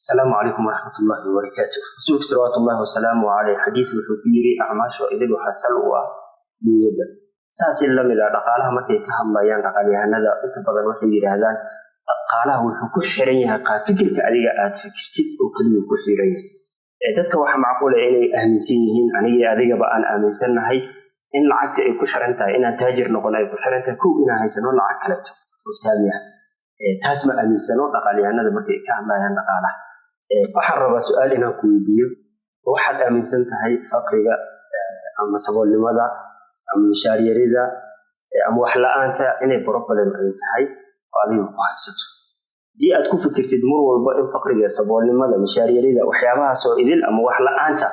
السلام عليكم ورحمة الله وبركاته. رسولك صلوات الله وسلامه عليه حديث وحكيري أعماش وإذن وحسن وبيدا ساسي لم إذا دقالها مركي كهم بيان دقاليها نذا أتبقى وحيري هذا قالها وحكو حرينها قال فكرك أديك أتفكرتك وكلمة كحرينها تذكر وحا معقولة إني أهمسينهين أني أديك بأن أمنسن هاي إن لعقت أي كحرنتها إن تاجر نقول أي كحرنتها كو إنها هيسنون لعقلته وسامية تاسم أمنسنون دقاليها نذا مركي كهم بيان دقالها waxaan rabaa su'aal inaan ku weydiiyo waxaad aaminsan tahay faqriga ama saboolnimada ama mishaariyada ama wax la'aanta inay problem ay tahay oo adiga ku haysato dii aad ku fikirtid mar walba in faqriga saboolnimada mishaariyada waxyaabahaas oo idil ama wax la'aanta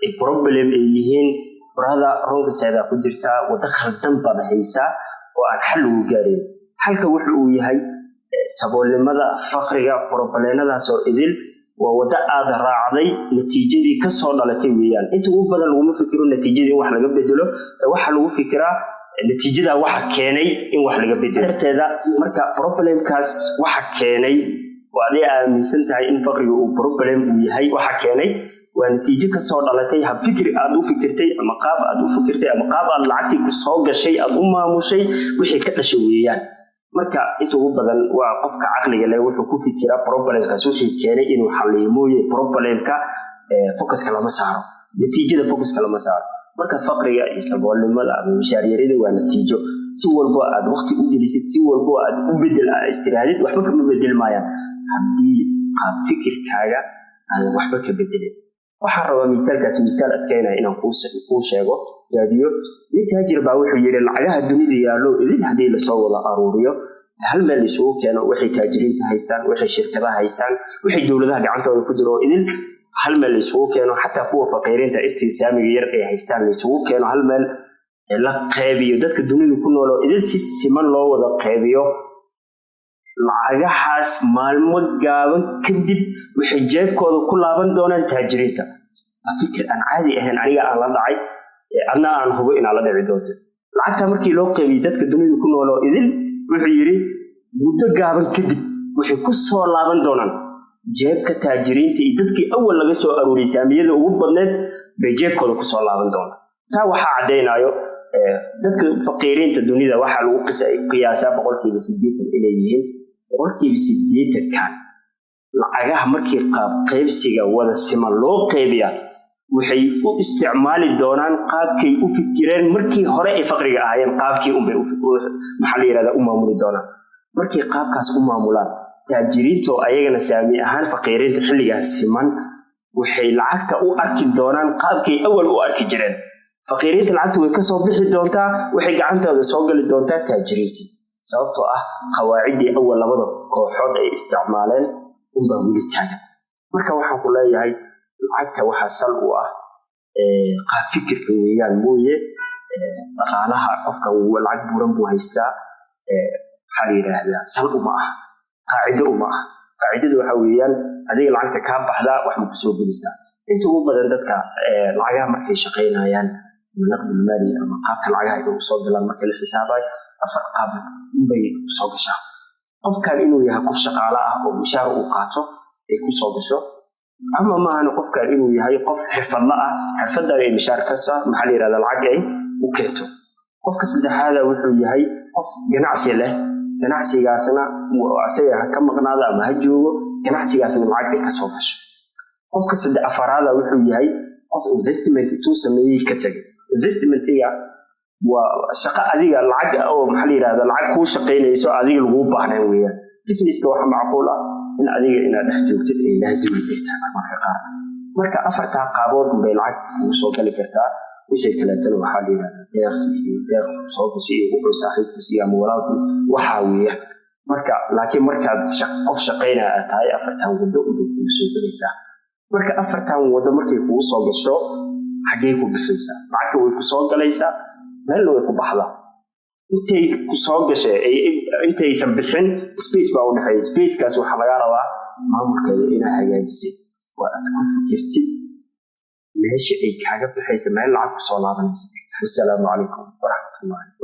ay problem ay yihiin brother runtiisa ku jirta wada khaldan baad haysaa oo aan xal u gaarin halka wuxuu yahay saboolnimada faqriga problemadaas oo idil ووضع هذا راعي نتيجة كسر على تيويان أنتوا بدل لو فكروا نتيجة واحد لقى بدله واحد لو فكرة نتيجة واحد كاني إن واحد لقى بدله هذا مركب problem كاس واحد كاني وعليه من سنة إن فقري وproblem هاي واحد كاني ونتيجة كسر على تيه فكر أدو فكرتي مقاب أدو فكرتي مقاب العتي كسر شيء أدو ما مو شيء وحكي شويان marka intuu badan waa qofka aqliga leh wuxuu ku fikiraa problemka wixii keenay inuu xalliyo mooyee problemka focus kala ma saaro natiijada focus kala ma saaro marka faqriga iyo saboolnimada ama mishaariyada waa natiijo si walba aad waqti u gelisid si walba aad u bedel istiraadid waxba kama bedel maayaan haddii qaab fikirkaaga aan waxba ka bedelin waxaan rabaa misaal adkeynaa inaan kuu sheego gaadiyo taajir baa wuxuu yiri lacagaha dunida yaalo idin hadii la soo wada aruuriyo hal meel isugu keeno waxay taajiriinta haystaan waxay shirkadaha haystaan waxay dawladaha gacantooda ku jiro idin hal meel isugu keeno xataa kuwa faqiiriinta ibtisaamiga yar ay haystaan isugu keeno hal meel la qaybiyo dadka dunida ku nool idin si siman loo wada qaybiyo lacagahaas maalmo gaaban kadib waxay jeebkooda ku laaban doonaan taajiriinta fikir aan caadi ahayn aniga aan la dhacay adna aan hubo in la dhici doonto lacagta markii loo qeybiyay dadka dunida ku nool oo idin wuxuu yiri muddo gaaban kadib waxay ku soo laaban doonaan jeebka taajiriinta iyo dadkii awal laga soo aruuriyay saamiyada ugu badneed bay jeebkooda ku soo laaban doonaan taa waxa cadeynayo dadka faqiiriinta dunida waxa lagu qiyaasaa 80% inay yihiin 80% kan lacagaha markii qaybsiga wada siman loo qeybiyaa waxay u isticmaali doonaan qaabkay u fikireen markii hore ay faqriga ahaayeen qaabkii u maxalli yiraahdo u maamuli doonaan markii qaabkaas u maamulaan taajiriinta ayagana saami ahaan faqiiriinta xilligaas siman waxay lacagta u arki doonaan qaabkay awal u arki jireen faqiiriinta lacagtu way ka soo bixi doontaa waxay gacantooda soo gali doontaa taajiriinta sababtoo ah qawaacidii awal labada kooxood ay isticmaaleen unbaa weli taagan marka waxaan ku leeyahay lacagta waxa sal u ah qaab fikirka weeyaan mooyee dhaqaalaha qofka uu lacag buuran buu haystaa waxa la yiraahdaa sal uma ah qaacido uma ah qaacidadu waxa weeyaan adiga lacagta ka baxda wax ma ku soo gelisaa inta ugu badan dadka lacagaha markay shaqeynayaan naqdi maali ama qaabka lacagaha ay u soo galaan marka la xisaabayo afar qaab bay soo gashaa qofkan inuu yahay qof shaqaale ah oo mushaar u qaato ay ku soo gasho ama ma ana qofkan inuu yahay qof xirfadla ah xirfadda ay mishaar ka soo maxalli yiraahdo lacag ay u keento qofka saddexaad wuxuu yahay qof ganacsi leh ganacsigaasna asaga ka maqnaada ama ha joogo ganacsigaasna lacag ay ka soo gasho qofka afaraad wuxuu yahay qof investment tuu sameeyay ka tagay investmentiga waa shaqo adiga lacag oo maxalli yiraahdo lacag ku shaqeynayso adiga lagu baahnaan weeyaan businesska waxa macquul ah in adiga inaad dhex joogtid ay laazim tahay marka afarta qaabood bay lacag u soo gali kartaa wixii kale tan waxa la yiraahdaa deeq soo gashay wuxuu saaxiibku siyaa walaal waxa weeyaan marka laakiin markaad qof shaqeynaa tahay afartan wado u soo galaysaa marka afartan wado markay ku soo gasho xagee ku bixaysaa lacagta way ku soo galaysaa meel way ku baxdaa intay ku soo gashay intaysan bixin space baa u dhaxay space kaas waxa laga rabaa maamulkeeda inay hagaajisay waa aad ku fikirtid meesha ay kaaga bixaysa meel lacag ku soo laabanaysa. Assalaamu calaykum waraxmatullaahi